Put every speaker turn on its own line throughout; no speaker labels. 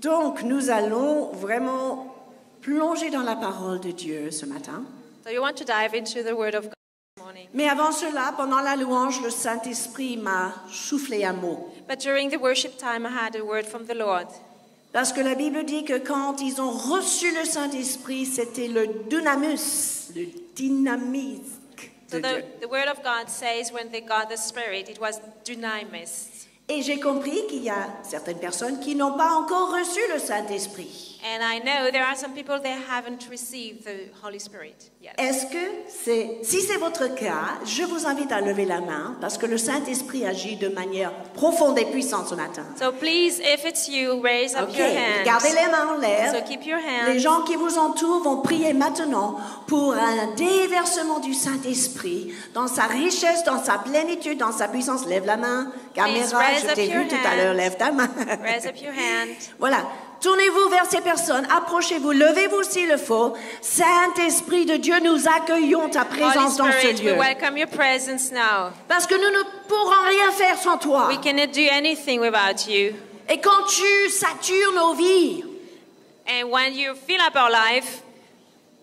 Donc, nous allons vraiment plonger dans la parole de Dieu ce matin.
So you want to dive into the Word of God this morning.
Mais avant cela, pendant la louange, le Saint-Esprit m'a soufflé un mot.
But during the worship time, I had a word from the Lord.
Parce que la Bible dit que quand ils ont reçu le Saint-Esprit, c'était le dynamus, le dynamisme
So
de Dieu.
the Word of God says when they got the Spirit, it was dunamis.
Et j'ai compris qu'il y a certaines personnes qui n'ont pas encore reçu le Saint-Esprit.
And I know there are some people that haven't received the Holy Spirit yet.
Est-ce que si c'est votre cas, je vous invite à lever la main parce que le Saint-Esprit agit de manière profonde et puissante ce matin.
So please, if it's you, raise up
Ok,
your hands.
gardez les mains en
So
l'air.
keep your
Les
hands.
gens qui vous entourent vont prier maintenant pour un déversement du Saint-Esprit dans sa richesse, dans sa plénitude, dans sa puissance. Lève la main. Caméra,
raise
je
up
t'ai
your
vu tout à l'heure.
hand.
Lève ta main.
Raise up your hand.
Voilà. Tournez-vous vers ces personnes, approchez-vous, levez-vous s'il le faut. Saint-Esprit de Dieu, nous accueillons ta
Holy
présence dans ce
Spirit, we
lieu.
welcome your presence now.
Parce que nous ne pourrons rien faire sans toi.
We cannot do anything without you.
Et quand tu satures nos vies,
And when you fill up our life,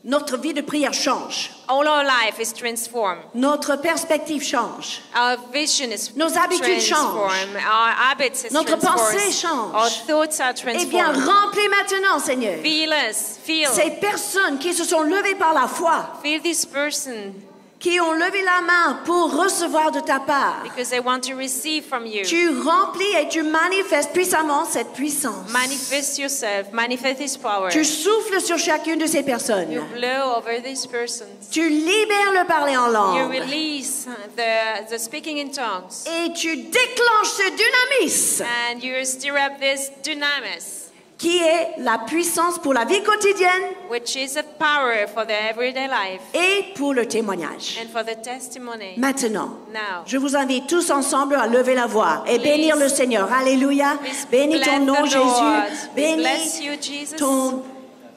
notre vie de prière change.
all our life is transformed.
Notre perspective change.
Our vision is
Nos habitudes
transformed. Our habits is
Notre pensée
transformed.
change.
Our thoughts are
Eh bien,
transformed.
remplis maintenant, Seigneur,
Feel us. Feel.
ces personnes qui se sont levées par la foi,
Feel this person
qui ont levé la main pour recevoir de ta part.
because they want to receive from you.
Tu remplis et tu manifestes puissamment cette puissance.
Manifest yourself. Manifest His power.
Tu souffles sur chacune de ces personnes.
You blow over these persons.
Tu libères le parler en
You
langue.
release the speaking in tongues.
Et tu déclenches ce dynamisme
And you stir up this dunamis,
qui est la puissance pour la vie quotidienne
which is a power for the everyday life
et pour le témoignage.
and for the testimony.
Maintenant,
Now,
je vous invite tous ensemble à lever la voix et bénir le Seigneur. Alléluia.
please
Bénis
bless
ton nom,
the Lord.
Jésus.
We bless
Bénis
you, Jesus.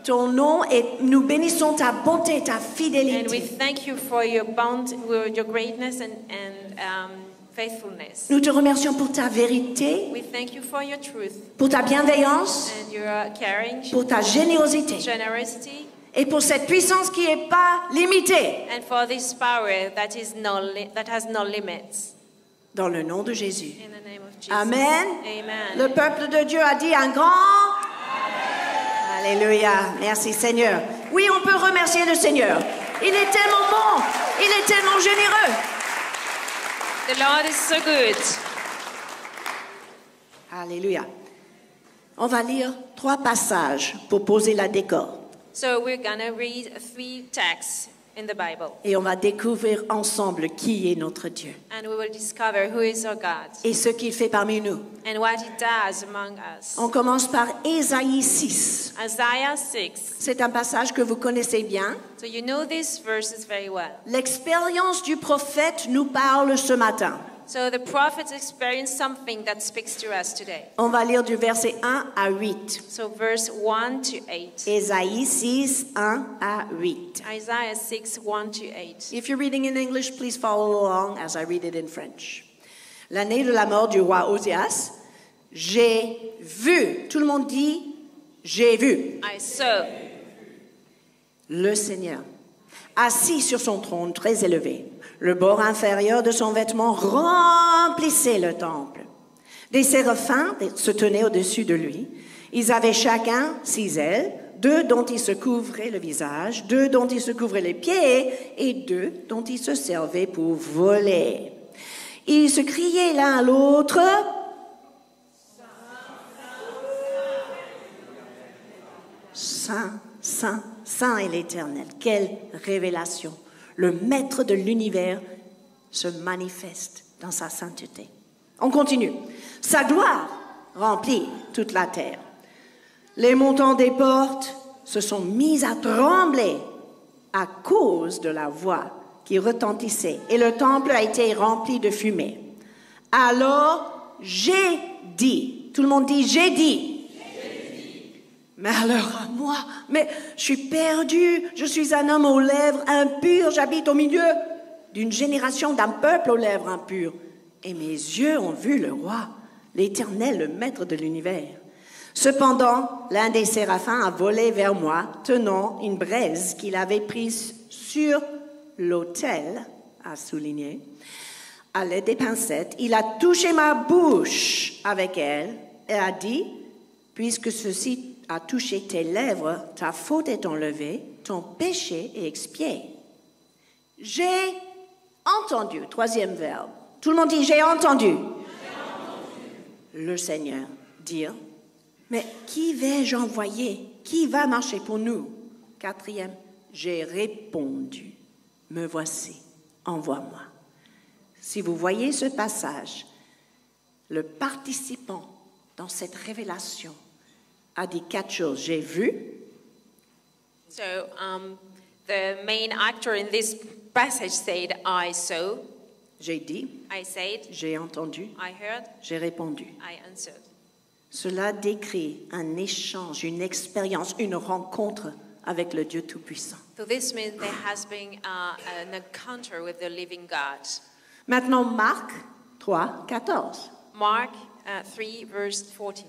ton nom et nous bénissons ta bonté, ta
And we
fidélité.
thank you for your bond, your greatness and faithfulness.
Nous te remercions pour ta vérité,
We thank you for your truth
pour ta bienveillance,
and your caring,
pour ta générosité
generosity,
et pour cette puissance qui n'est pas limitée.
and for this power that has no limits.
Dans le nom de Jésus.
In the name of Jesus.
Amen.
Amen.
Le peuple de Dieu a dit un grand Alléluia. Merci Seigneur. Oui, on peut remercier le Seigneur. Il est tellement bon. Il est tellement généreux.
The Lord is so good.
Alléluia. On va lire 3 passages pour poser la décor.
So we're going to read 3 texts in the Bible.
Et on va découvrir ensemble qui est notre Dieu
And we will discover who is our God
et ce qu'il fait parmi nous.
and what He does among us.
On commence par Ésaïe 6.
Isaiah 6.
C'est un passage que vous connaissez bien.
So you know these verses very well.
L'expérience du prophète nous parle ce matin.
So the prophets experienced something that speaks to us today.
On va lire du verset 1 à 8.
So verse 1 to 8.
Ésaïe 6, 1 à 8.
Isaiah 6, 1 to 8.
If you're reading in English, please follow along as I read it in French. L'année de la mort du roi Osias, j'ai vu, tout le monde dit, j'ai vu
I saw
le Seigneur assis sur son trône très élevé. Le bord inférieur de son vêtement remplissait le temple. Des séraphins se tenaient au-dessus de lui. Ils avaient chacun 6 ailes, 2 dont ils se couvraient le visage, 2 dont ils se couvraient les pieds et 2 dont ils se servaient pour voler. Ils se criaient l'un à l'autre. Saint, Saint, Saint est l'Éternel. Quelle révélation! Le Maître de l'univers se manifeste dans sa sainteté. On continue. Sa gloire remplit toute la terre. Les montants des portes se sont mis à trembler à cause de la voix qui retentissait et le temple a été rempli de fumée. Alors j'ai dit, tout le monde dit j'ai dit. Malheur à moi, mais je suis perdu, je suis un homme aux lèvres impures, j'habite au milieu d'une génération, d'un peuple aux lèvres impures. Et mes yeux ont vu le roi, l'Éternel, le Maître de l'univers. Cependant, l'un des séraphins a volé vers moi, tenant une braise qu'il avait prise sur l'autel, à souligner, à l'aide des pincettes. Il a touché ma bouche avec elle et a dit, puisque ceci a touché tes lèvres, ta faute est enlevée, ton péché est expié. J'ai entendu, troisième verbe. Tout le monde dit, j'ai entendu. Le Seigneur dire, mais qui vais-je envoyer? Qui va marcher pour nous? Quatrième, j'ai répondu, me voici, envoie-moi. Si vous voyez ce passage, le participant dans cette révélation a dit 4 choses. J'ai vu.
So the main actor in this passage said, I saw,
J'ai dit.
I said,
J'ai entendu.
I heard,
J'ai répondu.
I answered.
Cela décrit un échange, une expérience, une rencontre avec le Dieu Tout-Puissant.
So this means there has been an encounter with the living God.
Maintenant, Marc 3, 14.
Mark 3, verse 14.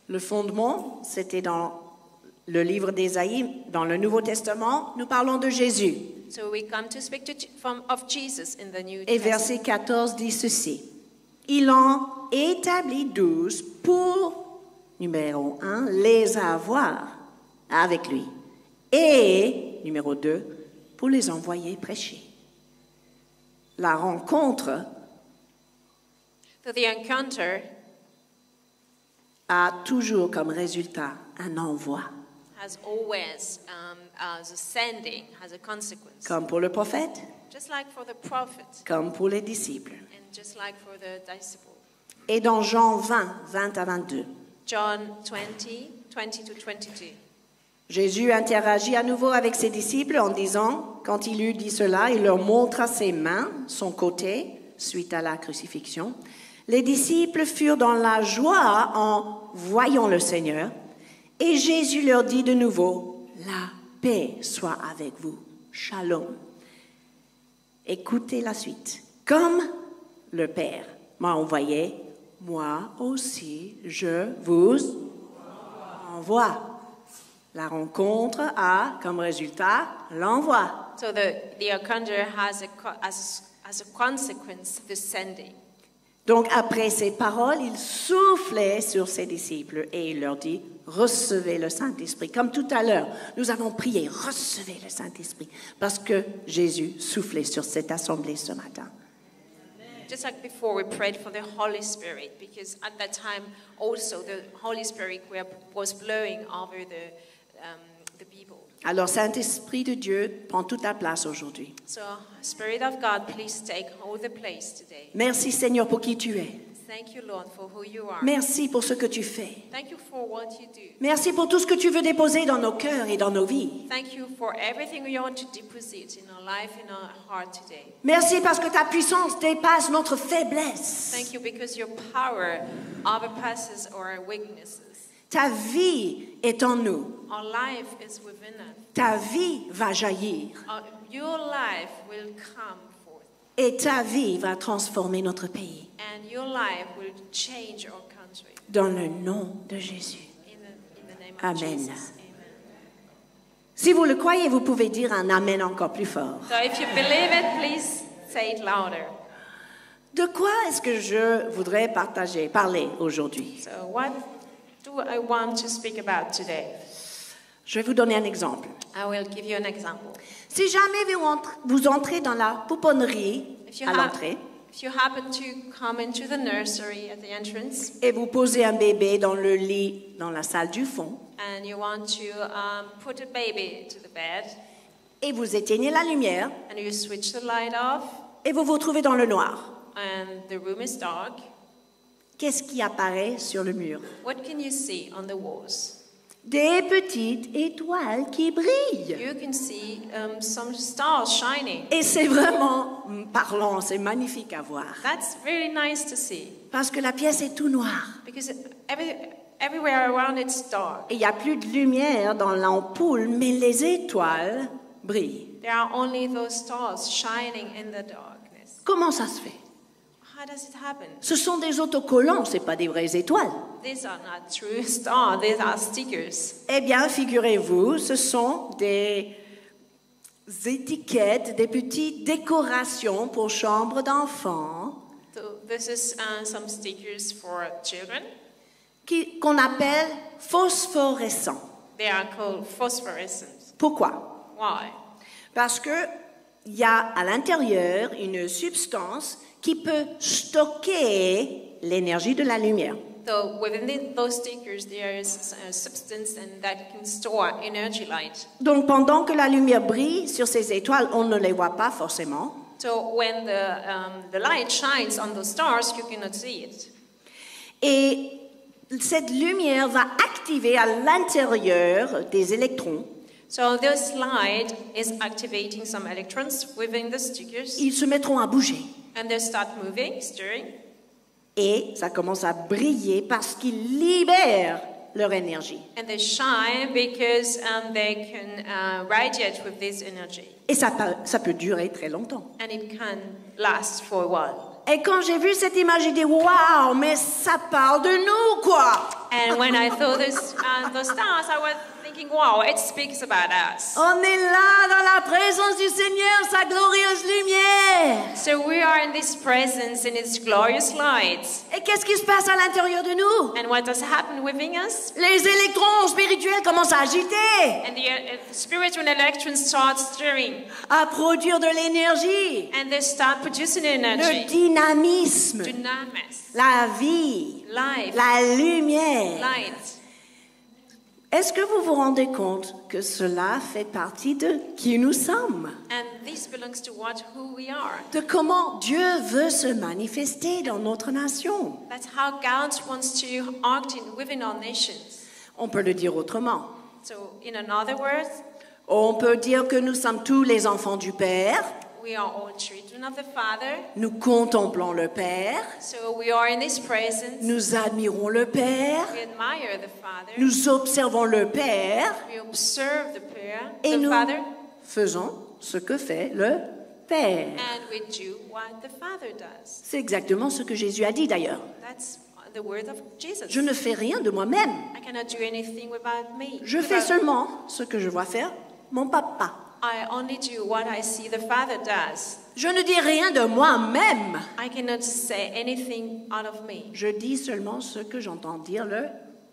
Le fondement, c'était dans le livre d'Ésaïe, dans le Nouveau Testament, nous parlons de Jésus.
So we come to speak of Jesus in the New
Et
Testament.
verset 14 dit ceci. Il en établit 12 pour, numéro 1, les avoir avec lui. Et, numéro 2, pour les envoyer prêcher. La rencontre
So the encounter
a toujours comme résultat un envoi.
has always as a sending, has a consequence.
Comme pour le prophète,
Just like for the prophet
comme pour les disciples.
and just like for the disciple.
Et dans Jean 20, 20 à 22,
John 20, 20 to 22.
Jésus interagit à nouveau avec ses disciples en disant, quand il eut dit cela, il leur montra ses mains, son côté, suite à la crucifixion. Les disciples furent dans la joie en voyant le Seigneur, et Jésus leur dit de nouveau, la paix soit avec vous, shalom. Écoutez la suite. Comme le Père m'a envoyé, moi aussi je vous envoie. La rencontre a comme résultat l'envoi.
So the encounter has a consequence, the sending.
Donc après ces paroles, il soufflait sur ses disciples et il leur dit, recevez le Saint-Esprit. Comme tout à l'heure, nous avons prié, recevez le Saint-Esprit, parce que Jésus soufflait sur cette assemblée ce matin.
Just like before, we prayed for the Holy Spirit, because at that time also the Holy Spirit was blowing over the people.
Alors Saint-Esprit de Dieu, prend toute la place aujourd'hui.
So, Spirit of God, please take all the place today.
Merci Seigneur pour qui tu es.
Thank you, Lord, for who you are.
Merci pour ce que tu fais.
Thank you for what you do.
Merci pour tout ce que tu veux déposer dans nos cœurs et dans nos vies.
Thank you for everything you want to deposit in our life, in our heart today.
Merci parce que ta puissance dépasse notre faiblesse.
Thank you because your power overpasses our weaknesses.
Ta vie est en nous.
Our life is within us.
Ta vie va jaillir.
Your life will come forth.
Et ta vie va transformer notre pays.
And your life will change our country.
Dans le nom de Jésus.
In the name of
Amen.
Jesus. Amen.
Si vous le croyez, vous pouvez dire un Amen encore plus fort.
So if you believe it, please say it louder.
De quoi est-ce que je voudrais parler aujourd'hui?
So what do I want to speak about today?
Je vais vous donner un exemple.
I will give you an example.
Si jamais vous entrez dans la pouponnerie
If you,
à l'entrée
if you happen to come into the nursery at the entrance
et vous posez un bébé dans le lit dans la salle du fond
and you want to put a baby to the bed
et vous éteignez la lumière
and you switch the light off
et vous vous trouvez dans le noir,
and the room is dark,
qu'est-ce qui apparaît sur le mur?
what can you see on the walls?
Des petites étoiles qui brillent.
You can see some stars shining.
Et c'est vraiment parlant, c'est magnifique à voir.
That's very nice to see
Parce que la pièce est tout noire.
because everywhere around it's dark.
Et il n'y a plus de lumière dans l'ampoule, mais les étoiles brillent.
There are only those stars shining in the darkness.
Comment ça se fait?
How does it happen?
Ce sont des autocollants, ce pas des vraies étoiles.
These are not true stars, these are stickers.
Eh bien, figurez-vous, ce sont des étiquettes, des petites décorations pour chambres d'enfants
So this is some stickers for children.
qu'on appelle phosphorescents.
They are called phosphorescent.
Pourquoi?
Why?
Parce qu'il y a à l'intérieur une substance qui peut stocker l'énergie de la lumière.
So within those stickers, there is a substance and that can store energy light.
Donc pendant que la lumière brille sur ces étoiles, on ne les voit pas forcément.
So when the light shines on those stars, you cannot see it.
Et cette lumière va activer à l'intérieur des électrons.
So this light is activating some electrons within the stickers,
Ils se mettront à bouger.
and they start moving, stirring,
Et ça commence à briller parce qu'ils libèrent leur énergie.
and they shine because they can radiate with this energy,
Et ça peut durer très longtemps.
and it can last for a while.
Et quand j'ai vu cette image, j'ai dit, waouh, mais ça parle de nous, quoi.
And when I saw those stars, I was thinking, wow, it speaks about us.
On est là dans la présence du Seigneur, sa glorieuse lumière.
So we are in this presence in its glorious light.
Et qu'est-ce qui se passe à l'intérieur de nous?
And what does happen within us?
Les électrons spirituels commencent à agiter,
And the spiritual electrons start stirring,
à produire de l'énergie,
and they start producing
le
energy,
dynamisme,
dynamis,
la vie,
life,
la lumière.
light.
Est-ce que vous vous rendez compte que cela fait partie de qui nous sommes?
And this belongs to who we are.
De comment Dieu veut se manifester dans notre nation?
That's how God wants to act within our nations.
On peut le dire autrement.
So, in another words,
On peut dire que nous sommes tous les enfants du Père.
we are all children of the Father.
Nous contemplons le Père.
So we are in His presence.
Nous admirons le Père.
We admire the Father.
Nous observons le Père.
We observe
Et
the
nous
Father,
faisons ce que fait le Père.
and we do what the Father does.
C'est exactement ce que Jésus a dit d'ailleurs.
That's the word of Jesus.
Je ne fais rien de moi-même.
I cannot do anything without me.
Je fais seulement ce que je vois faire mon papa.
I only do what I see the Father does.
Je ne dis rien de moi-même.
I cannot say anything out of me.
Je dis seulement ce que j'entends dire le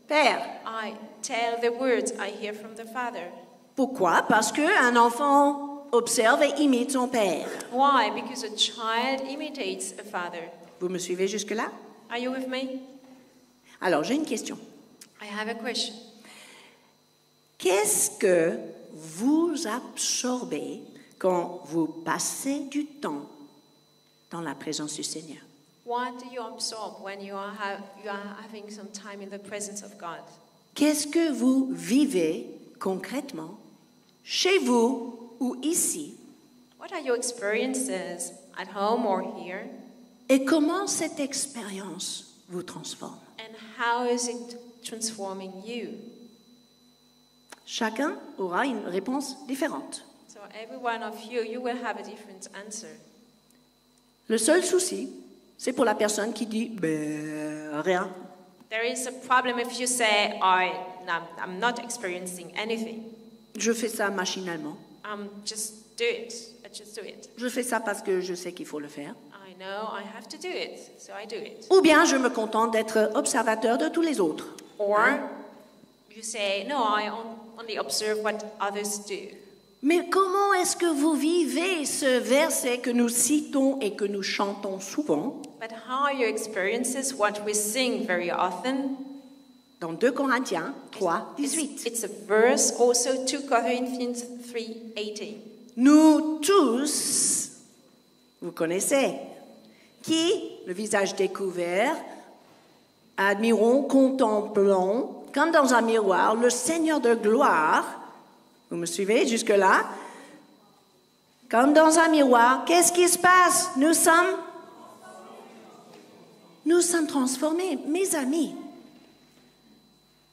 Père.
I tell the words I hear from the Father.
Pourquoi? Parce qu'un enfant observe et imite son Père.
Why? Because a child imitates a father.
Vous me suivez jusque-là?
Are you with me?
Alors, j'ai une question.
I have a question.
Qu'est-ce que vous absorbez quand vous passez du temps dans la présence du Seigneur?
What do you absorb when you are having some time in the presence of God?
Qu'est-ce que vous vivez concrètement chez vous ou ici?
What are your experiences at home or here?
Et comment cette expérience vous transforme?
And how is it transforming you?
Chacun aura une réponse différente.
So every one of you will have a different answer.
Le seul souci, c'est pour la personne qui dit rien.
There is a problem if you say, I'm not experiencing anything.
Je fais ça machinalement.
Just do it. I just do it.
Je fais ça parce que je sais qu'il faut le faire.
I know I have to do it, so I do it.
Ou bien je me contente d'être observateur de tous les autres.
Or you say, no, I only observe what others do.
Mais comment est-ce que vous vivez ce verset que nous citons et que nous chantons souvent
But how are your experiences what we sing very often?
dans 2 Corinthiens 3, 18?
It's a verse also 2 Corinthians 3:18.
Nous tous, vous connaissez, qui, le visage découvert, admirons, contemplons, comme dans un miroir, le Seigneur de gloire. Vous me suivez jusque-là? Comme dans un miroir, qu'est-ce qui se passe? Nous sommes transformés, mes amis.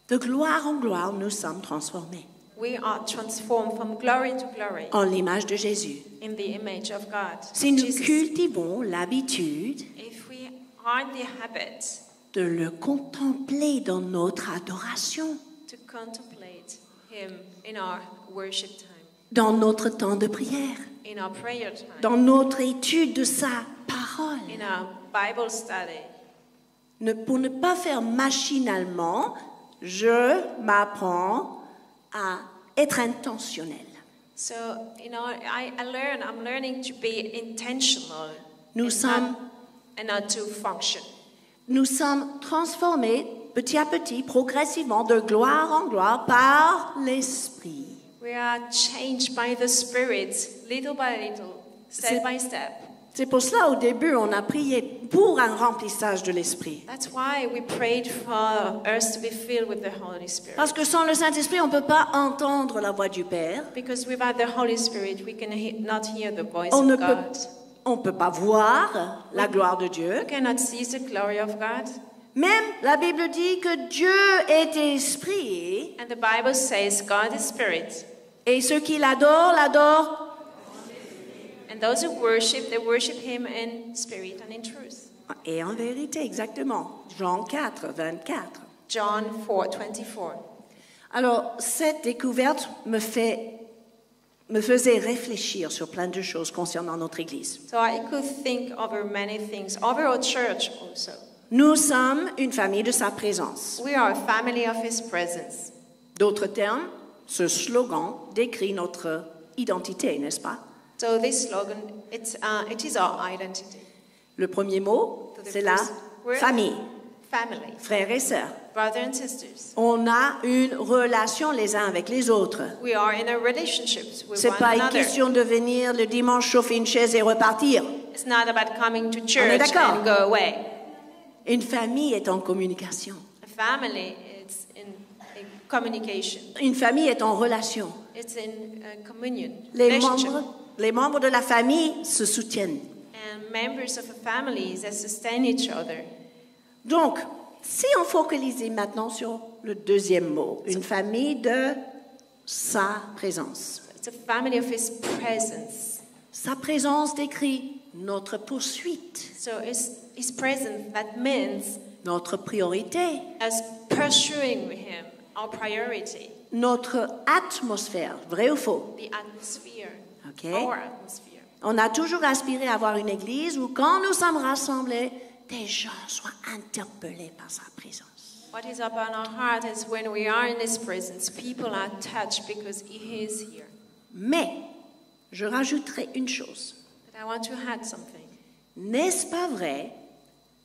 De gloire en gloire, nous sommes transformés.
We are transformed from glory to glory
En l'image de Jésus.
in the image of God.
Si nous
Jesus.
cultivons l'habitude
If we hardly habit
de le contempler dans notre adoration,
to contemplate Him in our worship time,
dans notre temps de prière,
in our prayer time,
dans notre étude de sa parole.
in our Bible study.
Pour ne pas faire machinalement, je m'apprends à être intentionnel.
So, I'm learning to be intentional
Nous sommes,
and not to function.
nous sommes transformés petit à petit, progressivement, de gloire en gloire par l'Esprit.
We are changed by the Spirit, little by little, step by step.
C'est pour cela, au début, on a prié pour un remplissage de l'Esprit.
That's why we prayed for us to be filled with the Holy Spirit.
Parce que sans le Saint-Esprit, on ne peut pas entendre la voix du Père.
Because without the Holy Spirit, we can not hear the voice
On ne
of God.
peut pas voir la gloire de Dieu.
We cannot see the glory of God.
Même la Bible dit que Dieu est esprit
And the Bible says God is spirit.
et ceux qui l'adorent, l'adorent.
And those who worship, they worship Him in spirit and in truth.
Et en vérité, exactement. Jean 4, 24.
John 4:24.
Alors, cette découverte me faisait réfléchir sur plein de choses concernant notre Église.
So I could think over many things, over our church also.
Nous sommes une famille de sa présence.
We are a family of His presence.
D'autres termes, ce slogan décrit notre identité, n'est-ce pas?
So this slogan, it is our identity.
Le premier mot,
So the
c'est la
first word,
famille,
family,
frères et sœurs.
brothers and sisters.
On a une relation les uns avec les autres.
We are in a relationships with
C'est
one
pas une
another.
question de venir le dimanche chauffer une chaise et repartir.
It's not about coming to
est
church
d'accord.
and go away.
Une famille est en communication.
A family is in communication.
Une famille est en relation.
It's in communion,
Les
relationship.
membres de la famille se soutiennent.
And members of a family, they sustain each other.
Donc, si on focalisait maintenant sur le deuxième mot, une famille de sa présence.
It's a family of His presence.
Sa présence décrit notre poursuite,
So His presence, that means
notre priorité,
us pursuing Him, our priority,
notre atmosphère, vrai ou faux?
the atmosphere,
Ok.
our atmosphere.
On a toujours aspiré à avoir une église où quand nous sommes rassemblés, des gens soient interpellés par sa présence.
What is upon our heart is when we are in His presence, people are touched because He is here.
Mais, je rajouterai une chose.
But I want to add something.
N'est-ce pas vrai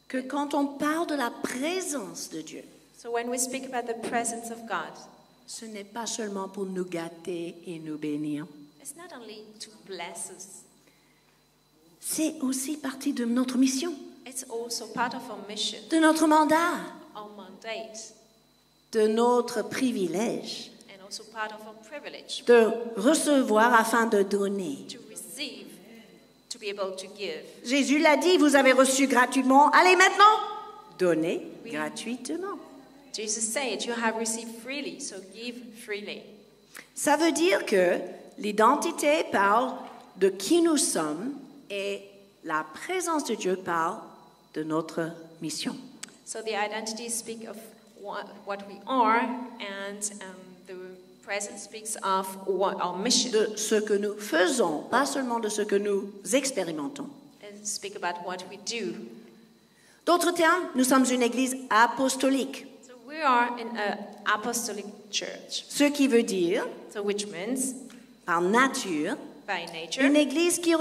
que quand on parle de la présence de Dieu,
So when we speak about the presence of God,
ce n'est pas seulement pour nous gâter et nous bénir.
it's not only to bless us,
C'est aussi partie de notre mission,
it's also part of our mission,
de notre mandat,
our mandate,
de notre privilège
and also part of our privilege
de recevoir afin de donner.
to receive, to be able to give.
Jésus l'a dit, vous avez reçu gratuitement, allez maintenant, donnez gratuitement.
Jesus said, you have received freely, so give freely.
Ça veut dire que l'identité parle de qui nous sommes et la présence de Dieu parle de notre mission.
So the identity speaks of what we are, and the presence speaks of our mission.
De ce que nous faisons, pas seulement de ce que nous expérimentons.
And speak about what we do.
D'autres termes, nous sommes une église apostolique,
So we are in an apostolic church.
ce qui veut dire,
So which means,
par nature,
by nature,
une église qui a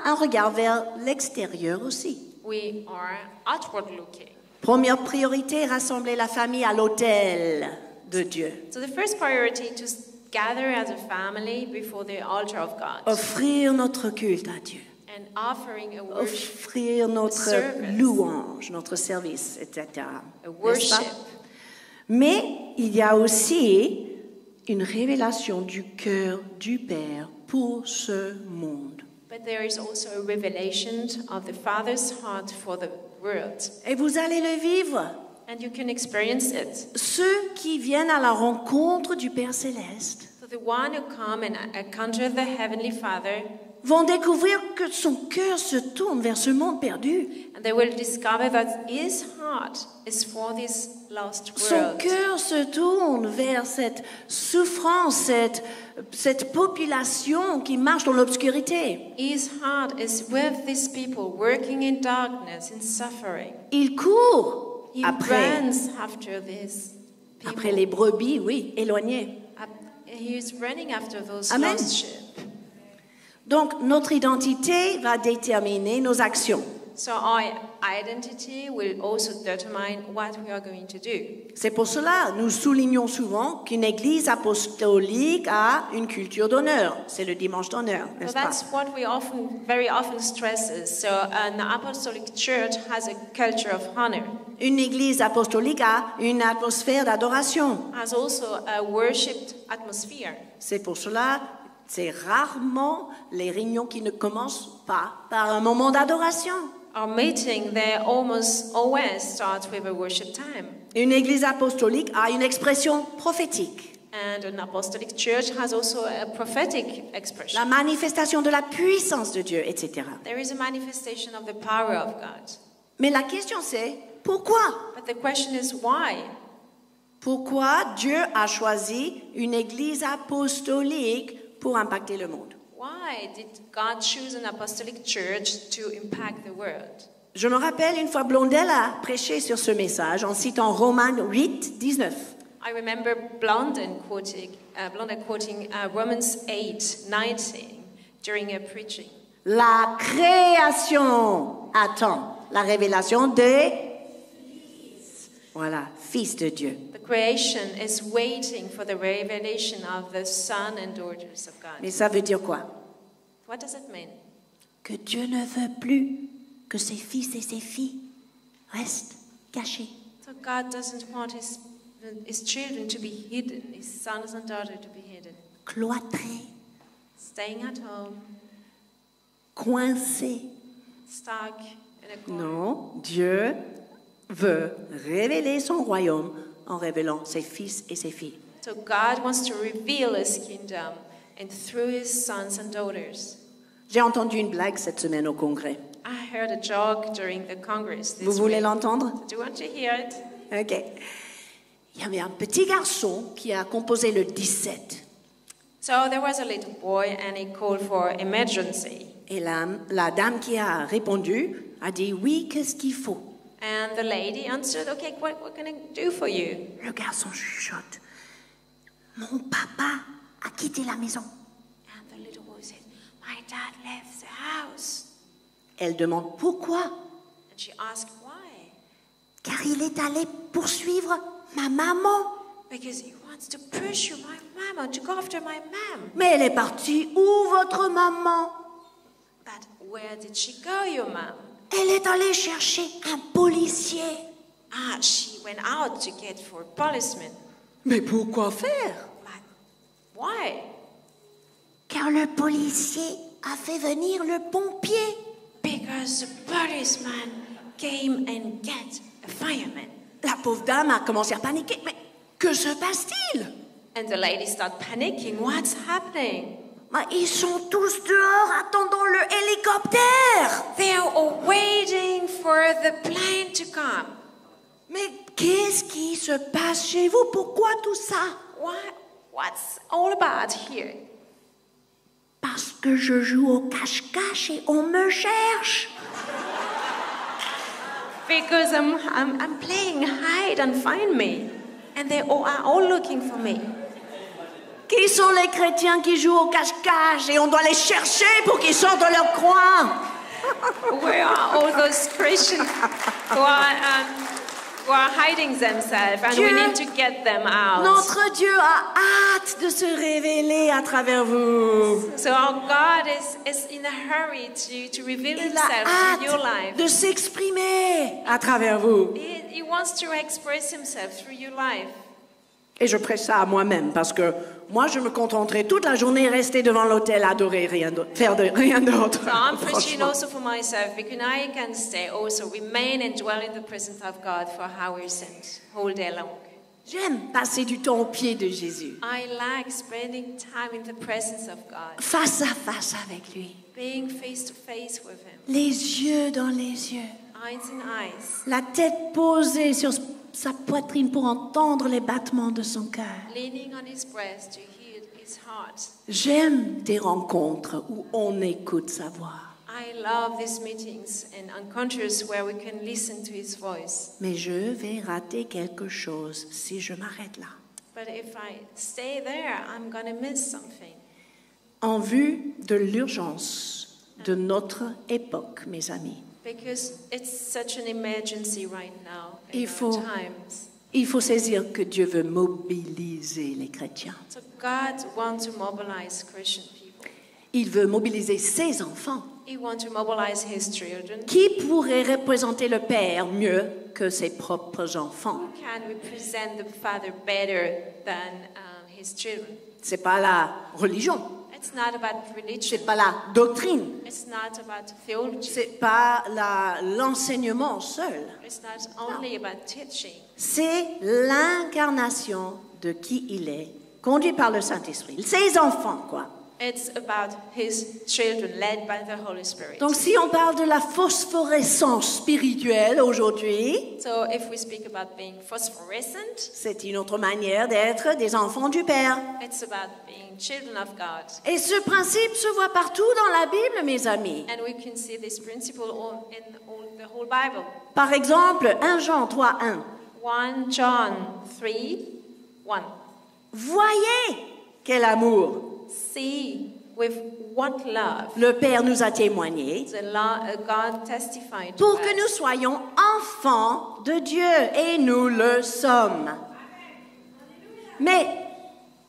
un regard vers l'extérieur aussi.
we are outward looking.
Première priorité, rassembler la famille à l'autel de Dieu.
So the first priority to gather as a family before the altar of God
Offrir notre culte à Dieu.
and offering a worship,
Offrir notre
service.
louange, notre service, etc.
a
N'est-ce
worship.
pas? Mais il y a aussi une révélation du cœur du Père pour ce monde.
But there is also a revelation of the Father's heart for the world.
Et vous allez le vivre.
And you can experience it.
Ceux qui viennent à la rencontre du Père céleste
So the one who come and encounter the Heavenly Father,
vont découvrir que son cœur se tourne vers ce monde perdu.
And they will discover that his heart is for this lost
Son
world.
cœur se tourne vers cette souffrance, cette population qui marche dans l'obscurité.
His heart is with these people working in darkness, in suffering.
Il court
He
après
runs after these people.
les brebis, oui, éloignées.
He is running after those
Amen.
lost sheep.
Donc, notre identité va déterminer nos actions.
So our identity will also determine what we are going to do.
C'est pour cela nous soulignons souvent qu'une église apostolique a une culture d'honneur. C'est le dimanche d'honneur,
So
n'est-ce pas?
that's what we very often stresses. So an apostolic church has a culture of honor,
Une église apostolique a une atmosphère d'adoration.
has also a worshipped atmosphere.
C'est pour cela, c'est rarement les réunions qui ne commencent pas par un moment d'adoration.
Our meeting, they almost always start with a worship time.
Une église apostolique a une expression prophétique.
And an apostolic church has also a prophetic expression.
La manifestation de la puissance de Dieu, etc.
There is a manifestation of the power of God.
Mais la question c'est, pourquoi?
But the question is why?
Pourquoi Dieu a choisi une église apostolique pour impacter le monde?
Why did God choose an apostolic church to impact the world?
Je me rappelle une fois Blondel a prêché sur ce message en citant Romains 8, 19.
I remember Blondin quoting Romans 8:19 during a preaching.
La création attend la révélation des fils de Dieu.
The creation is waiting for the revelation of the sons and daughters of God.
Mais ça veut dire quoi?
What does it mean?
Que Dieu ne veut plus que ses fils et ses filles restent cachés.
So God doesn't want his children to be hidden, his sons and daughters to be hidden,
Cloîtrés,
staying at home,
coincés.
stuck in a corner.
Non, Dieu veut révéler son royaume en révélant ses fils et ses filles.
So God wants to reveal his kingdom and through his sons and daughters.
J'ai entendu une blague cette semaine au congrès.
I heard a joke during the Congress
Vous
this
voulez
week.
l'entendre?
Do you want to hear it?
Ok. Il y avait un petit garçon qui a composé le 17.
So there was a little boy and he called for emergency.
Et la dame qui a répondu a dit oui, qu'est-ce qu'il faut?
And the lady answered, okay, what can I do for you?
Le garçon chuchote. Mon papa a quitté la maison.
And the little boy said, my dad left the house.
Elle demande pourquoi?
And she asked why?
Car il est allé poursuivre ma maman.
Because he wants to pursue my mama, to go after my mom.
Mais elle est partie où, votre maman?
But where did she go, your mom?
Elle est allée chercher un policier.
Ah, she went out to get for a policeman.
Mais pourquoi faire?
But why?
Car le policier a fait venir le pompier.
Because the policeman came and get a fireman.
La pauvre dame a commencé à paniquer. Mais que se passe-t-il?
And the lady started panicking. What's happening?
Mais ils sont tous dehors attendant le hélicoptère.
They are all waiting for the plane to come.
Mais qu'est-ce qui se passe chez vous? Pourquoi tout ça?
What's all about here?
Parce que je joue au cache-cache et on me cherche.
Because I'm playing hide and find me. And they are all looking for me.
Qui sont les chrétiens qui jouent au cache-cache et on doit les chercher pour qu'ils sortent de leur coin?
Where are all those Christians who are hiding themselves and we need to get them out?
Notre Dieu a hâte de se révéler à travers vous.
So our God is in a hurry to reveal
Il a
himself in your
hâte
life.
de s'exprimer à travers vous.
He wants to express himself through your life.
Et je prêche ça à moi-même parce que moi, je me contenterai toute la journée rester devant l'autel, adorer, faire rien d'autre.
So I'm preaching
Franchement.
also for myself because I can stay also, remain and dwell in the presence of God for hours and whole day long.
J'aime passer du temps aux pieds de Jésus,
I like spending time in the presence of God,
face à face avec lui,
being face to face with Him,
les yeux dans les yeux,
eyes in eyes,
la tête posée sur sa poitrine pour entendre les battements de son cœur.
leaning on His breast to hear His heart.
J'aime des rencontres où on écoute sa voix.
I love these meetings and encounters where we can listen to His voice.
Mais je vais rater quelque chose si je m'arrête là.
But if I stay there, I'm going to miss something.
En vue de l'urgence de notre époque, mes amis,
Because it's such an emergency right now in
Il
our
faut-
times.
il faut saisir que Dieu veut mobiliser les chrétiens.
So God wants to mobilize Christian people.
Il veut mobiliser ses enfants.
He wants to mobilize His children.
Qui pourrait représenter le Père mieux que ses propres enfants?
Who can represent the Father better than His children?
C'est pas la religion,
It's not about religion.
c'est pas la doctrine,
It's not about theology.
c'est pas l'enseignement seul.
It's not only about teaching.
C'est l'incarnation de qui il est, conduit par le Saint-Esprit. Ses enfants, quoi.
It's about His children led by the Holy Spirit.
Donc si on parle de la phosphorescence spirituelle aujourd'hui,
So if we speak about being phosphorescent,
c'est une autre manière d'être des enfants du Père.
it's about being children of God.
Et ce principe se voit partout dans la Bible, mes amis.
And we can see this principle in the whole Bible.
Par exemple, 1 Jean 3:1.
1 John 3:1.
Voyez quel amour
See with what love
le Père nous a témoigné
God testified to
pour que
us,
nous soyons enfants de Dieu, et nous le sommes. Mais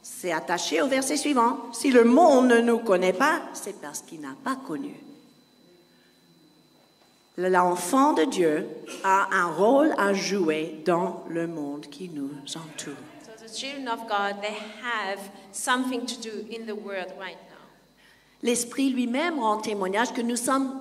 c'est attaché au verset suivant. Si le monde ne nous connaît pas, c'est parce qu'il n'a pas connu. L'enfant de Dieu a un rôle à jouer dans le monde qui nous entoure.
So the children of God, they have something to do in the world right now.
L'Esprit lui-même rend témoignage que nous sommes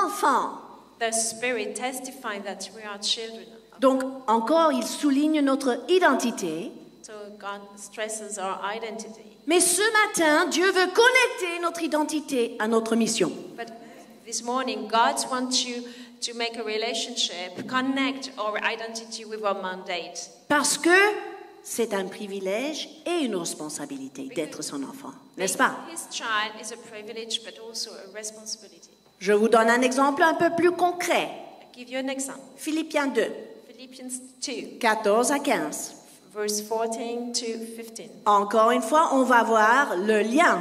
enfants.
The Spirit testifies that we are children.
Donc, encore, il souligne notre identité.
So God stresses our identity.
Mais ce matin, Dieu veut connecter notre identité à notre mission.
But this morning, God wants you to make a relationship, connect our identity with our mandate.
Parce que c'est un privilège et une responsabilité d'être son enfant, n'est-ce pas?
Being His child is a privilege, but also a responsibility.
Je vous donne un exemple un peu plus concret.
I'll give you an example.
Philippiens 2,
Philippians 2,
14 à 15.
verse 14 to 15.
Encore une fois, on va voir le lien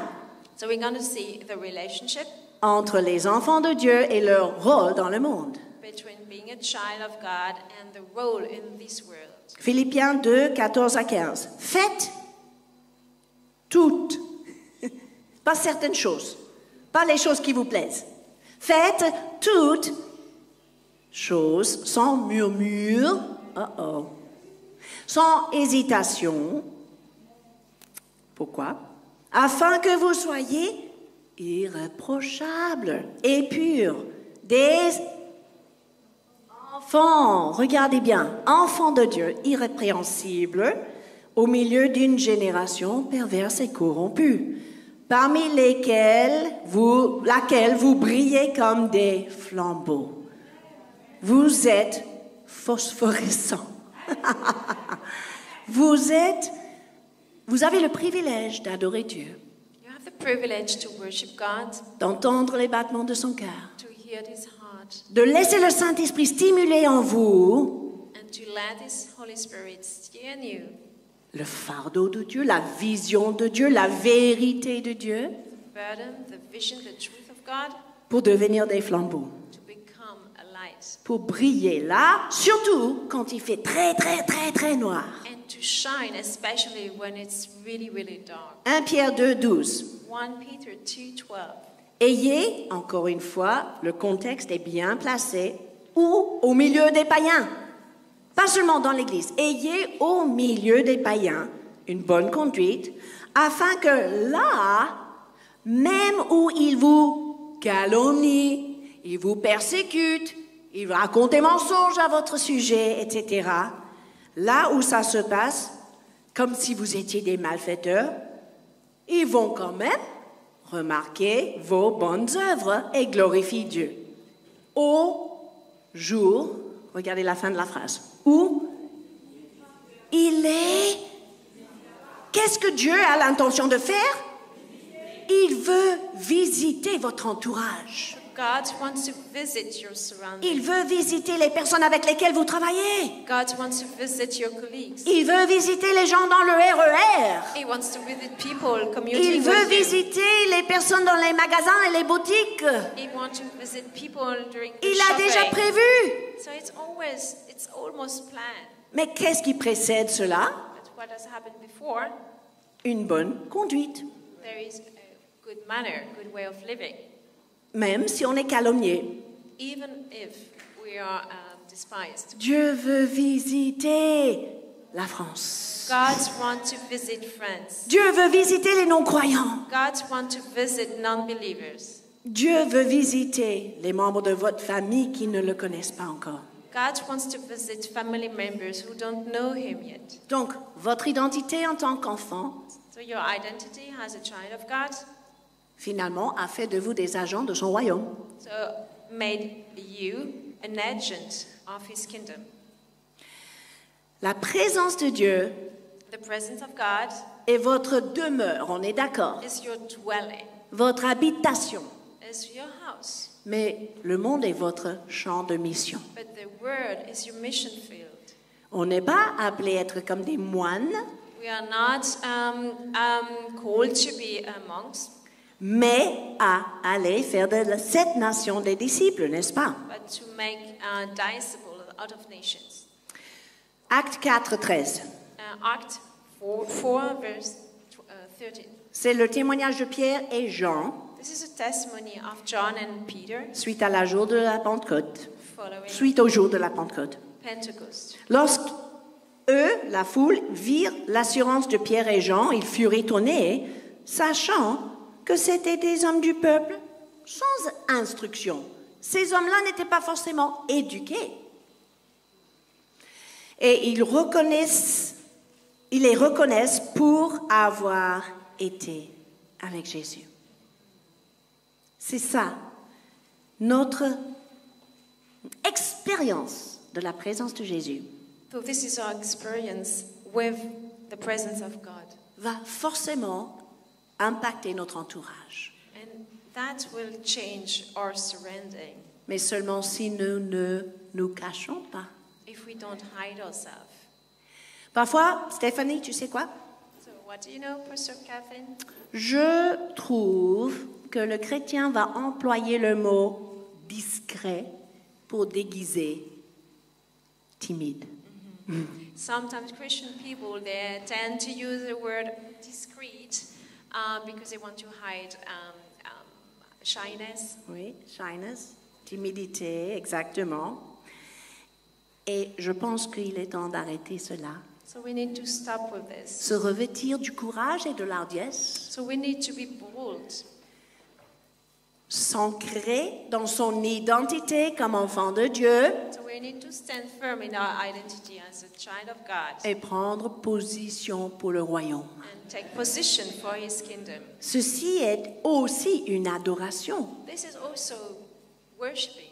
So we're going to see the relationship
entre les enfants de Dieu et leur rôle dans le monde.
between being a child of God and the role in this world.
Philippiens 2, 14 à 15. Faites toutes, pas certaines choses, pas les choses qui vous plaisent. Faites toutes choses sans murmure, sans hésitation. Pourquoi? Afin que vous soyez irréprochables et purs, des enfants, regardez bien, enfants de Dieu, irrépréhensibles, au milieu d'une génération perverse et corrompue, parmi laquelle vous brillez comme des flambeaux. Vous êtes phosphorescents. Vous avez le privilège d'adorer Dieu,
You have the privilege to worship God,
d'entendre les battements de son cœur,
to hear His heart,
de laisser le Saint-Esprit stimuler en vous
and to let His Holy Spirit steer you.
le fardeau de Dieu, la vision de Dieu, la vérité de Dieu,
The burden, the vision, the truth of God,
pour devenir des flambeaux,
to become a light.
pour briller là, surtout quand il fait très, très, très, très noir.
And to shine, especially when it's really, really dark.
1 Pierre 2, 12.
1 Peter 2:12.
Ayez, encore une fois, le contexte est bien placé, ou au milieu des païens. Pas seulement dans l'Église. Ayez au milieu des païens une bonne conduite, afin que là, même où ils vous calomnient, ils vous persécutent, ils racontent des mensonges à votre sujet, etc., là où ça se passe, comme si vous étiez des malfaiteurs, ils vont quand même remarquer vos bonnes œuvres et glorifier Dieu. Au jour, regardez la fin de la phrase, où il est... Qu'est-ce que Dieu a l'intention de faire? Il veut visiter votre entourage.
God wants to visit your surroundings.
Il veut visiter les personnes avec lesquelles vous travaillez.
God wants to visit your colleagues.
Il veut visiter les gens dans le RER.
He wants to visit people commuting
Il veut
with you.
visiter les personnes dans les magasins et les boutiques.
He wants to visit people during the
Il a
shopping.
déjà prévu.
So it's almost planned.
Mais qu'est-ce qui précède cela?
But what has happened before?
Une bonne conduite.
There is a good manner, good way of living.
Même si on est calomnié.
Even if we are despised.
Dieu veut visiter la France.
God wants to visit France.
Dieu veut visiter les non-croyants.
God wants to visit non-believers.
Dieu veut visiter les membres de votre famille qui ne le connaissent pas encore.
God wants to visit family members who don't know him yet.
Donc, votre identité en tant qu'enfant,
So your identity as a child of God,
finalement, a fait de vous des agents de son royaume.
so made you an agent of his kingdom.
La présence de Dieu
The presence of God
est votre demeure, on est d'accord,
is your dwelling,
votre habitation.
is your house.
Mais le monde est votre champ de mission.
But the word is your mission field.
On n'est pas appelé à être comme des moines,
We are not called to be monks,
mais à aller faire de cette nation des disciples, n'est-ce pas?
but to make disciples out of nations.
Acte 4, 13.
Act 4 verse 13.
C'est le témoignage de Pierre et Jean
This is a testimony of John and Peter
suite à la jour de la Pentecôte,
following
suite au jour de la Pentecôte.
Pentecost.
Lorsque eux, la foule, virent l'assurance de Pierre et Jean, ils furent étonnés, sachant que c'étaient des hommes du peuple sans instruction. Ces hommes-là n'étaient pas forcément éduqués. Et ils les reconnaissent pour avoir été avec Jésus. C'est ça, notre expérience de la présence de Jésus
So this is our experience with the presence of God.
va forcément impacter notre entourage.
And that will change our surrounding
Mais seulement si nous ne nous cachons pas.
if we don't hide ourselves.
Parfois, Stéphanie, tu sais quoi?
So what do you know, Pastor Catherine?
Je trouve que le chrétien va employer le mot discret pour déguiser timide.
Sometimes Christian people, they tend to use the word discreet because they want to hide shyness.
Oui, shyness, timidité, exactement. Et je pense qu'il est temps d'arrêter cela.
So we need to stop with this.
Se revêtir du courage et de l'ardiesse,
So we need to be bold,
s'ancrer dans son identité comme enfant de Dieu
so we need to stand firm in our identity as a child of God
et prendre position pour le royaume.
and take position for his kingdom.
Ceci est aussi une adoration.
This is also worshiping,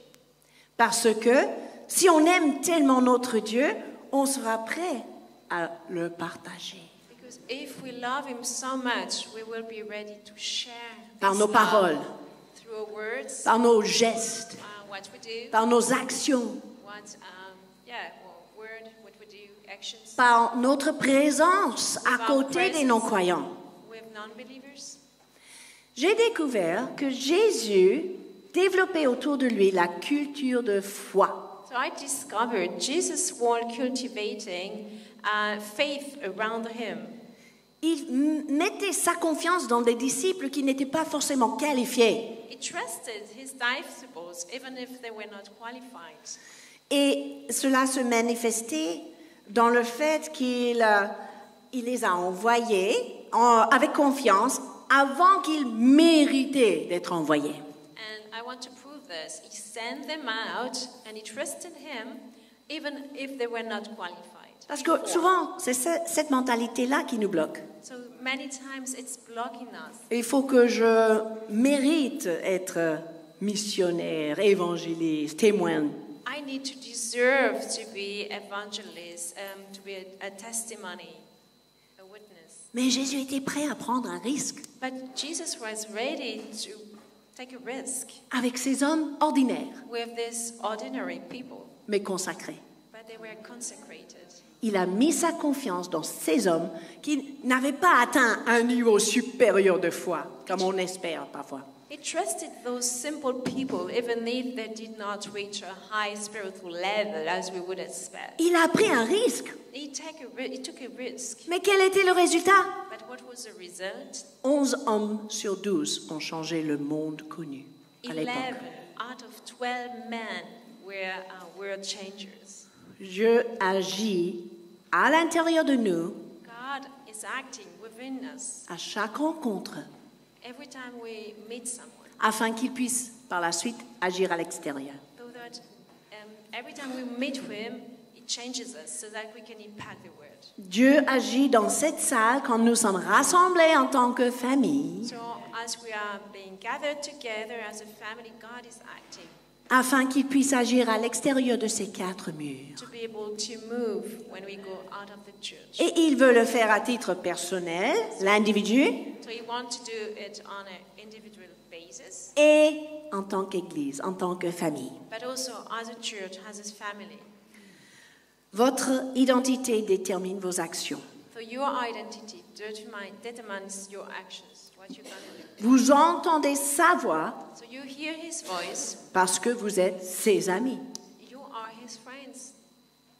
Parce que si on aime tellement notre Dieu, on sera prêt à le partager.
because if we love him so much, we will be ready to share
Par
this
nos
love
paroles,
through our words,
par nos gestes,
what we do,
par nos actions,
what we do, actions
par notre présence à
Par
côté des
presence.
non-croyants.
with non-believers.
J'ai découvert que Jésus développait autour de lui la culture de foi.
So I discovered Jesus was cultivating faith around him.
Il mettait sa confiance dans des disciples qui n'étaient pas forcément qualifiés.
He trusted his disciples even if they were not qualified.
Et cela se manifestait dans le fait qu'il il les a envoyés avec confiance avant qu'ils méritaient d'être envoyés.
And I want to prove this. He sent them out and he trusted him even if they were not qualified.
Parce que souvent, c'est cette mentalité-là qui nous bloque.
So many times it's blocking us.
Il faut que je mérite être missionnaire, évangéliste, témoin.
I need to deserve to be evangelist, to be a testimony, a witness.
Mais Jésus était prêt à prendre un risque
But Jesus was ready to take a risk
avec ces hommes ordinaires,
with these ordinary people,
mais consacrés.
but they were consecrated.
Il a mis sa confiance dans ces hommes qui n'avaient pas atteint un niveau supérieur de foi, comme on espère parfois.
He trusted those simple people, even if they did not reach a high spiritual level as we would expect.
Il a pris un risque.
He took a risk.
Mais quel était le résultat?
But what was the result?
11 hommes sur 12 ont changé le monde connu à
11
l'époque.
out of 12 men were world changers.
Dieu agit à l'intérieur de nous
God is acting within us
à chaque rencontre
every time we meet someone,
afin qu'il puisse par la suite agir à l'extérieur.
so that every time we meet him, it changes us so that we can impact the world.
Dieu agit dans cette salle quand nous sommes rassemblés en tant que famille
So as we are being gathered together as a family, God is acting
afin qu'il puisse agir à l'extérieur de ces 4 murs.
to be able to move when we go out of the church.
Et il veut le faire à titre personnel, l'individu,
So he wants to do it on an individual basis,
et en tant qu'Église, en tant que famille.
but also as a church, as a family.
Votre identité détermine vos actions.
So your identity determines your actions, what you're going to do.
Vous entendez sa voix
So you hear his voice,
parce que vous êtes ses amis.
you are his friends.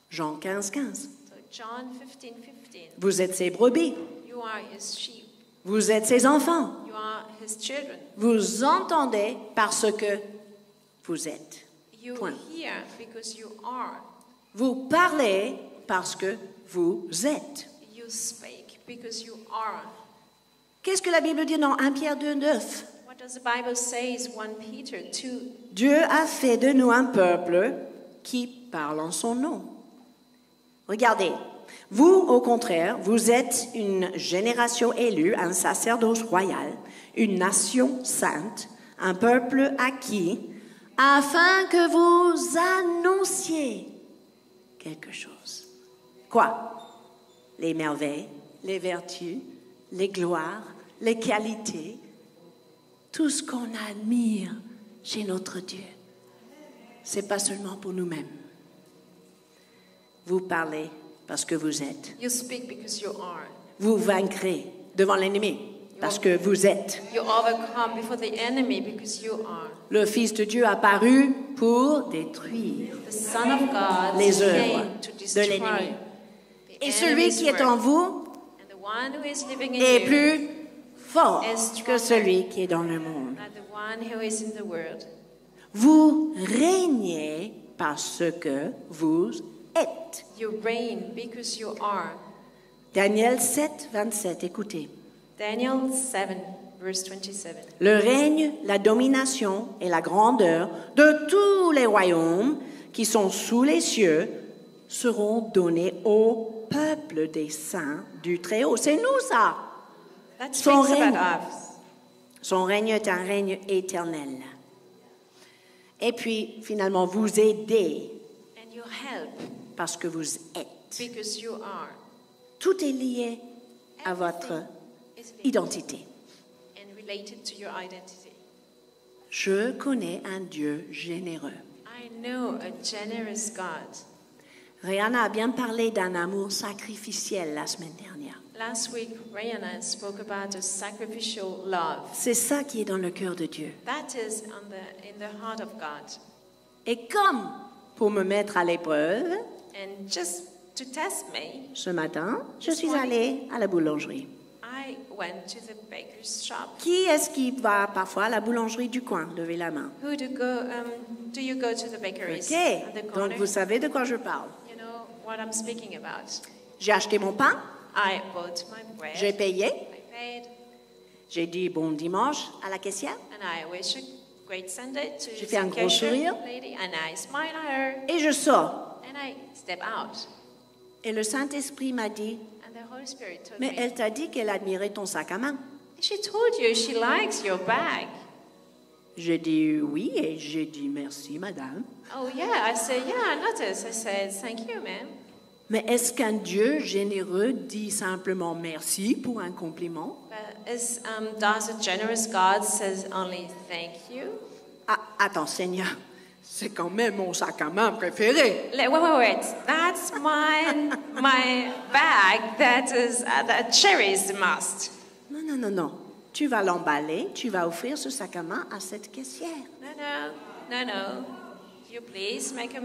Jean 15:15.
So John 15:15,
Vous êtes ses brebis.
you are his sheep,
Vous êtes ses enfants.
you are his children.
Vous entendez parce que vous êtes.
You
Point.
hear because you are.
Vous parlez parce que vous êtes.
You speak because you are.
Qu'est-ce que la Bible dit dans 1 Pierre 2:9?
What does the Bible say is 1 Peter 2?
Dieu a fait de nous un peuple qui parle en son nom. Regardez, vous, au contraire, vous êtes une génération élue, un sacerdoce royal, une nation sainte, un peuple acquis, afin que vous annonciez quelque chose. Quoi? Les merveilles, les vertus, les gloires, les qualités, tout ce qu'on admire chez notre Dieu. C'est pas seulement pour nous-mêmes. Vous parlez parce que vous êtes.
You speak because you are.
Vous vaincrez devant l'ennemi parce que vous êtes.
You overcome before the enemy because you are.
Le Fils de Dieu apparu pour détruire
The Son of God
les œuvres
came to
de
destroy
l'ennemi.
the
Et celui
enemy's
qui est en
work.
vous
And the one who is living in
est
you
plus fort
is stronger
que celui qui est dans le monde.
than the one who is in the world.
Vous régnez parce que vous êtes.
You reign because you are.
Daniel 7, 27, écoutez.
Daniel 7, verse 27.
Le règne, la domination et la grandeur de tous les royaumes qui sont sous les cieux seront donnés au peuple des saints du Très-Haut. C'est nous ça.
That
Son
speaks
règne.
about us.
Son règne est un règne éternel. Et puis, finalement, vous aidez
And you help
parce que vous êtes.
because you are.
Tout est lié à votre
Everything is linked
identité.
and related to your identity.
Je connais un Dieu généreux.
I know a generous God.
Rihanna a bien parlé d'un amour sacrificiel la semaine dernière.
Last week, Rihanna spoke about a sacrificial love.
C'est ça qui est dans le cœur de Dieu.
That is in the heart of God.
Et comme pour me mettre à l'épreuve,
And just to test me,
ce matin, je suis allée à la boulangerie.
I went to the baker's shop.
Qui est-ce qui va parfois à la boulangerie du coin? Levez la main.
Do you go to the bakeries
Ok,
at the
donc
corner?
vous savez de quoi je parle.
You know what I'm speaking about.
J'ai acheté mon pain,
I bought my bread.
j'ai payé,
I paid,
j'ai dit bon dimanche à la caissière
and I wish a great Sunday to
J'ai fait un
the
gros
cashier
sourire.
lady, and I smile at her,
et je sors.
and I step out.
Et le Saint-Esprit m'a dit,
And the Holy Spirit told
mais
me,
elle t'a dit qu'elle admirait ton sac à main.
she told you she likes your bag.
J'ai dit oui et j'ai dit merci, madame.
Oh yeah, I said, yeah, I noticed. I said, thank you, ma'am.
Mais est-ce qu'un Dieu généreux dit simplement merci pour un compliment?
But does a generous God says only thank you?
Ah, attends, Seigneur, c'est quand même mon sac à main préféré.
Wait. That's my bag that cherishes the most.
Non. Tu vas l'emballer, tu vas offrir ce sac à main à cette caissière.
No. You please make a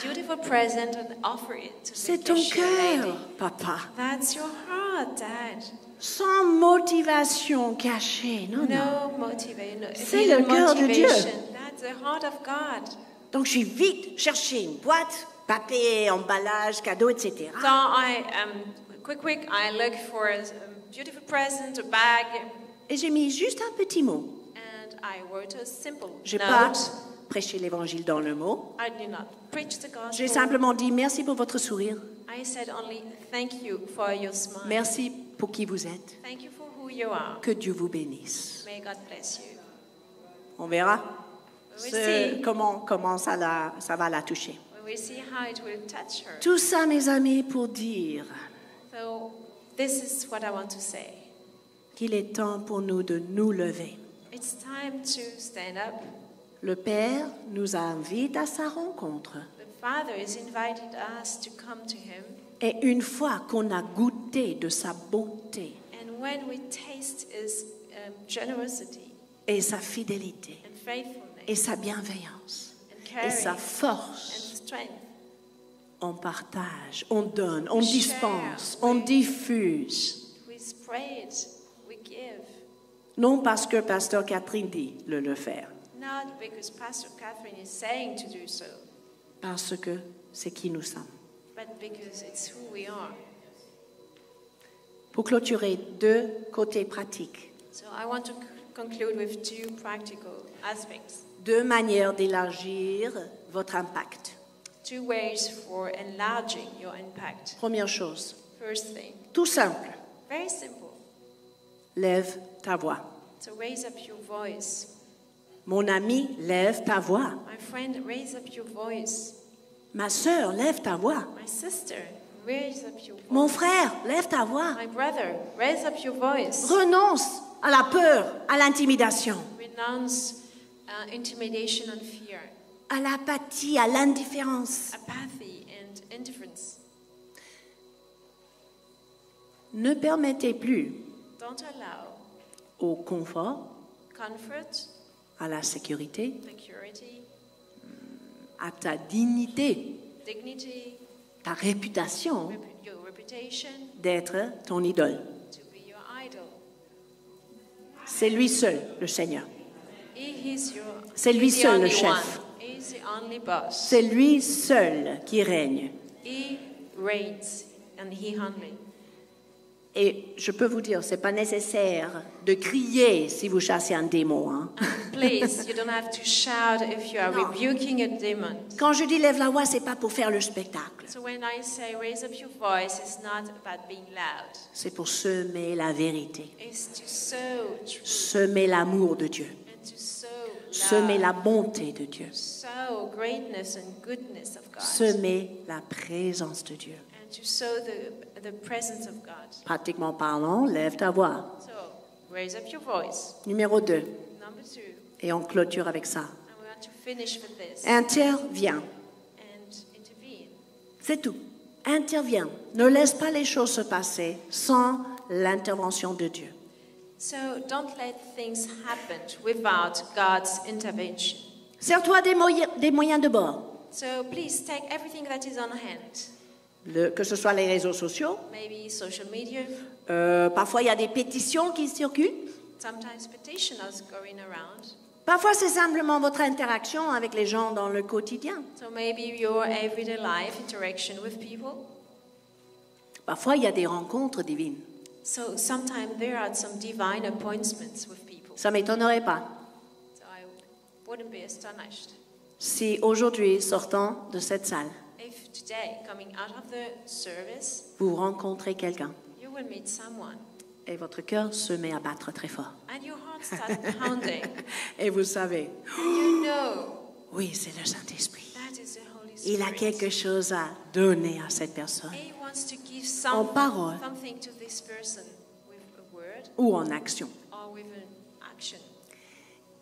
beautiful present and offer it to
C'est
the
ton
cashier lady.
cœur, papa.
That's your heart, Dad.
Sans motivation cachée, non.
No motivation.
C'est le cœur de Dieu.
That's the heart of God.
Donc je suis vite chercher une boîte, papier, emballage, cadeau, etc.
So I quick. I look for a beautiful present, a bag,
Et j'ai mis juste un petit mot.
and I wrote a simple
J'ai
note.
pas prêché l'évangile dans le mot.
I did not preach the
J'ai
gospel.
simplement dit merci pour votre sourire.
I said only thank you for your smile.
Merci pour qui vous êtes.
Thank you for who you are.
Que Dieu vous bénisse.
May God bless you.
On verra
We will see.
comment ça va la toucher.
We will see how it will touch her.
Tout ça, mes amis, pour dire
So this is what I want to say.
qu'il est temps pour nous de nous lever.
It's time to stand up.
Le Père nous invite à sa rencontre.
The Father has invited us to come to Him,
Et une fois qu'on a goûté de sa beauté
and when we taste His generosity
et sa fidélité
and faithfulness
et sa bienveillance
and
et sa
caring
force,
and strength,
on partage, on donne, on
We
dispense,
share,
on
we-
diffuse.
we spread, we give.
Non parce que Pasteur Catherine dit le faire,
Not because Pastor Catherine is saying to do so,
parce que c'est qui nous sommes.
but because it's who we are.
Pour clôturer, 2 côtés pratiques,
So I want to conclude with 2 practical aspects.
2 manières d'élargir votre impact.
2 ways for enlarging your impact.
Première chose,
First thing,
tout simple,
very simple.
lève ta voix.
So raise up your voice.
Mon ami, lève ta voix.
My friend, raise up your voice.
Ma sœur, lève ta voix.
My sister, raise up your voice.
Mon frère, lève ta voix.
My brother, raise up your voice.
Renonce à la peur, à l'intimidation,
Renounce intimidation and fear,
à l'apathie, à l'indifférence.
apathy and indifference.
Ne permettez plus
Don't allow
au confort,
comfort,
à la sécurité,
security,
à ta dignité,
dignity,
ta réputation
your reputation
d'être ton idole.
to be your idol.
C'est lui seul, le Seigneur.
He is your.
C'est lui
he's the
seul le
only
chef.
one. He is the only boss.
C'est lui seul qui règne.
He reigns and he only.
Et je peux vous dire, c'est pas nécessaire de crier si vous chassez un démon. Hein.
Please, you don't have to shout if you are
No.
rebuking a demon.
Quand je dis lève la voix, c'est pas pour faire le spectacle.
So when I say raise up your voice, it's not about being loud.
C'est pour semer la vérité,
It's to sow truth
semer l'amour de Dieu,
and to sow
semer
love,
la bonté de Dieu,
sow greatness and goodness of God,
semer la présence de Dieu.
and to sow the presence of God.
Pratiquement parlant, lève ta voix.
So raise up your voice.
Numéro 2,
Number 2,
et on clôture avec ça.
and we want to finish with this
Interviens,
and intervene.
c'est tout. Interviens. Ne laisse pas les choses se passer sans l'intervention de Dieu.
So don't let things happen without God's intervention.
Sers-toi des moyens de bord,
So please take everything that is on hand.
que ce soit les réseaux sociaux.
Maybe social media.
Parfois, il y a des pétitions qui circulent.
Sometimes petitioners going around.
Parfois, c'est simplement votre interaction avec les gens dans le quotidien.
So maybe your everyday life interaction with people.
Parfois, il y a des rencontres divines.
So sometimes there are some divine appointments with people.
Ça ne m'étonnerait pas
So I wouldn't be astonished
si aujourd'hui, sortant de cette salle,
if today, coming out of the service,
vous rencontrez quelqu'un
you will meet someone.
et votre cœur se met à battre très fort.
And your heart starts pounding.
Et vous savez,
And you know
oui, c'est le Saint-Esprit.
that is the Holy Spirit.
Il a quelque chose à donner à cette personne,
He wants to give
en parole
something to this person with a word
ou en action.
or with an action.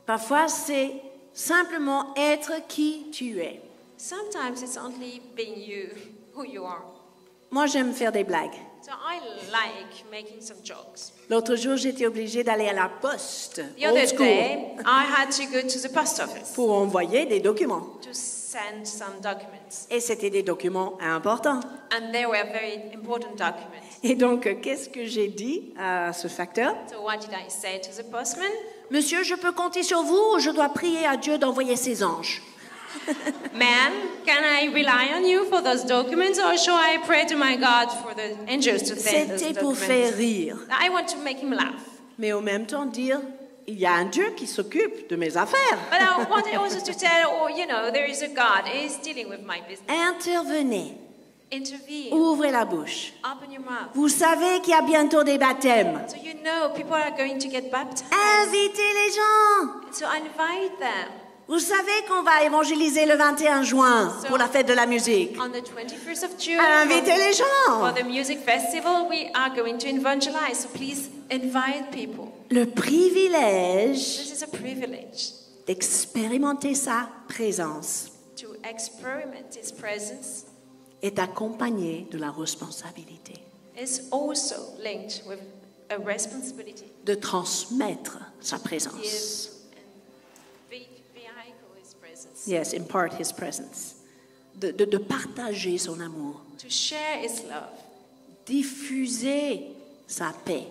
Parfois, c'est simplement être qui tu es.
Sometimes it's only being you, who you are.
Moi, j'aime faire des blagues.
So I like making some jokes.
L'autre jour, j'étais obligée d'aller à la poste,
The other
old school,
day, I had to go to the post office
pour envoyer des documents.
to send some documents.
Et c'était des documents importants.
And they were very important documents.
Et donc, qu'est-ce que j'ai dit à ce facteur?
So what did I say to the postman?
Monsieur, je peux compter sur vous ou je dois prier à Dieu d'envoyer ses anges?
Man, can I rely on you for those documents or shall I pray to my God for the angels to send those
C'était pour faire
documents?
rire.
I want to make him laugh.
Mais en même temps dire, il y a un Dieu qui s'occupe de mes affaires.
But I wanted also to tell, there is a God. He's dealing with my business.
Intervenez,
Intervene.
ouvrez la bouche.
Open your mouth.
Vous savez qu'il y a bientôt des baptêmes.
So you know people are going to get baptized.
Invitez les gens.
So invite them.
Vous savez qu'on va évangéliser le 21 juin pour la fête de la musique.
On the 21st of June,
Invitez les gens.
for the music festival, we are going to evangelize. So please invite people.
Le privilège
This is a privilege
d'expérimenter sa présence
to experiment His presence.
est accompagné de la responsabilité
Is also linked with a responsibility.
de transmettre sa
Give
présence.
and vehicle His presence.
Yes, impart his presence. De partager son amour,
To share His love.
diffuser sa paix,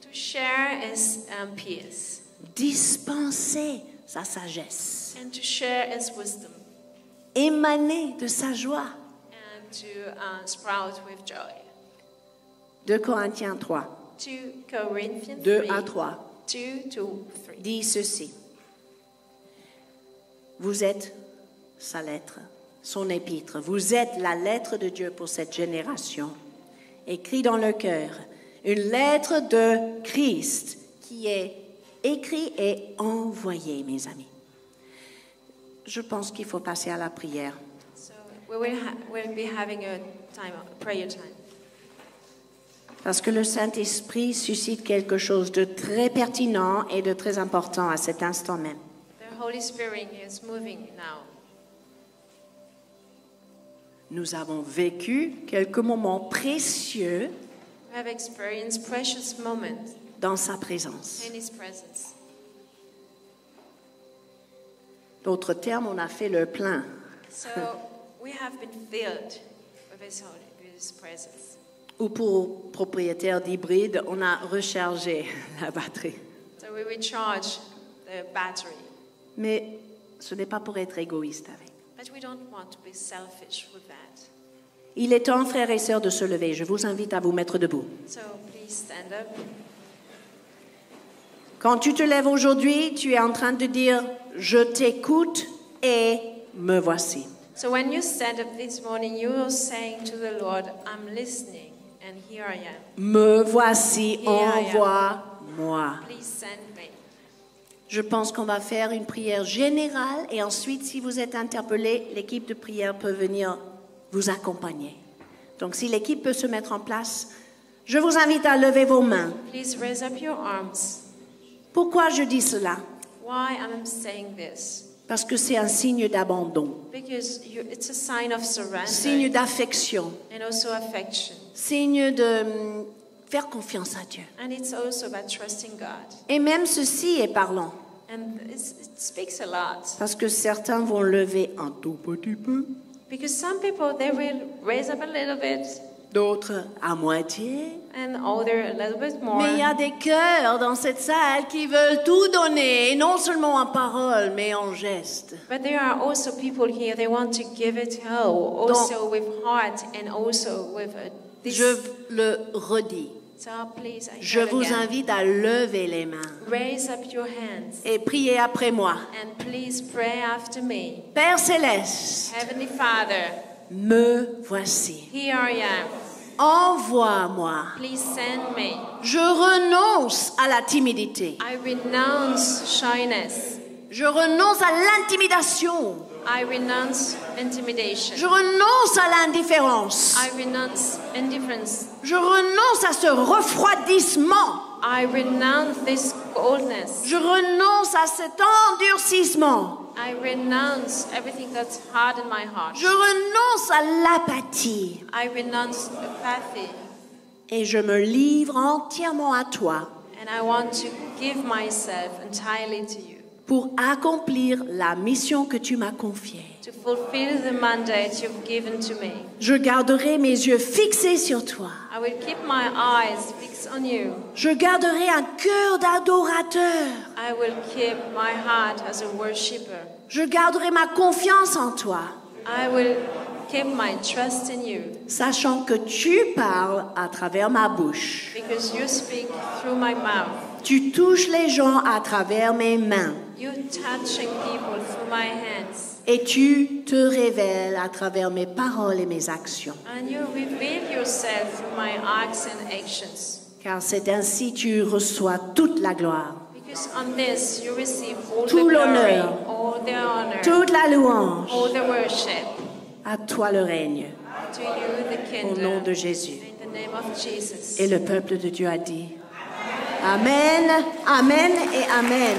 To share His peace.
dispenser sa sagesse,
And to share His wisdom.
émaner de sa joie.
And to sprout with joy.
2 Corinthiens 3,
2 Corinthians
2
3.
à 3
2 to 3.
dit ceci. Vous êtes sa lettre, son épître. Vous êtes la lettre de Dieu pour cette génération. Écrit dans le cœur, une lettre de Christ qui est écrite et envoyée, mes amis. Je pense qu'il faut passer à la prière.
So we'll be having a prayer time.
Parce que le Saint-Esprit suscite quelque chose de très pertinent et de très important à cet instant même.
The Holy Spirit is moving now.
Nous avons vécu quelques moments précieux
We have experienced precious moments
dans sa présence.
in His presence.
D'autres termes, on a fait le plein.
So we have been filled with His presence.
Ou pour propriétaires d'hybrides, on a rechargé la batterie.
So we recharge the battery.
Mais ce n'est pas pour être égoïste avec.
But we don't want to be selfish with that.
Il est temps, frères et sœurs, de se lever. Je vous invite à vous mettre debout.
So please stand up.
Quand tu te lèves aujourd'hui, tu es en train de dire « Je t'écoute et me voici ».
So when you stand up this morning, you are saying to the Lord, I'm listening, and here I am.
Me voici,
Here I am.
envoie-moi.
Please send me.
Je pense qu'on va faire une prière générale et ensuite, si vous êtes interpellé, l'équipe de prière peut venir vous accompagner. Donc, si l'équipe peut se mettre en place, je vous invite à lever vos mains.
Please raise up your arms.
Pourquoi je dis cela?
Why am I saying this?
Parce que c'est un signe d'abandon,
Because it's a sign of surrender
signe d'affection,
and also affection.
signe de faire confiance à Dieu.
And it's also about trusting God.
Et même ceci est parlant,
And it speaks a lot.
parce que certains vont lever un tout petit peu,
Because some people, they will raise up a little bit,
d'autres à moitié.
and other a little bit more.
Mais il y a des cœurs dans cette salle qui veulent tout donner, et non seulement en parole, mais en geste.
But there are also people here, they want to give it all, also with heart and also with this.
Je le redis.
So please, I
Je
tell
vous
again,
invite à lever les mains
raise up your hands
et prier après moi.
and please pray after me.
Père céleste,
Heavenly Father,
me voici.
Here I am.
Envoie-moi.
Please send me.
Je renonce à la timidité.
I renounce shyness.
Je renonce à l'intimidation.
I renounce intimidation.
Je renonce à l'indifférence.
I renounce indifference.
Je renonce à ce refroidissement.
I renounce this coldness.
Je renonce à cet endurcissement.
I renounce everything that's hard in my heart.
Je renonce à l'apathie.
I renounce apathy.
Et je me livre entièrement à toi
And I want to give myself entirely to you.
pour accomplir la mission que tu m'as confiée.
To fulfill the mandate you've given to me.
Je garderai mes yeux fixés sur toi.
I will keep my eyes fixed on you.
Je garderai un cœur d'adorateur.
I will keep my heart as a worshipper.
Je garderai ma confiance en toi,
I will keep my trust in you.
sachant que tu parles à travers ma bouche.
Because you speak through my mouth.
Tu touches les gens à travers mes mains.
You touching people through my hands.
Et tu te révèles à travers mes paroles et mes actions.
And you reveal yourself through my acts and actions.
Car c'est ainsi que tu reçois toute la gloire,
Because on this you receive all
tout
the glory,
l'honneur,
all the honor,
toute la louange.
all the worship.
À toi le règne,
To you the
au
kingdom.
nom de Jésus.
In the name of Jesus.
Et le peuple de Dieu a dit Amen, Amen et Amen.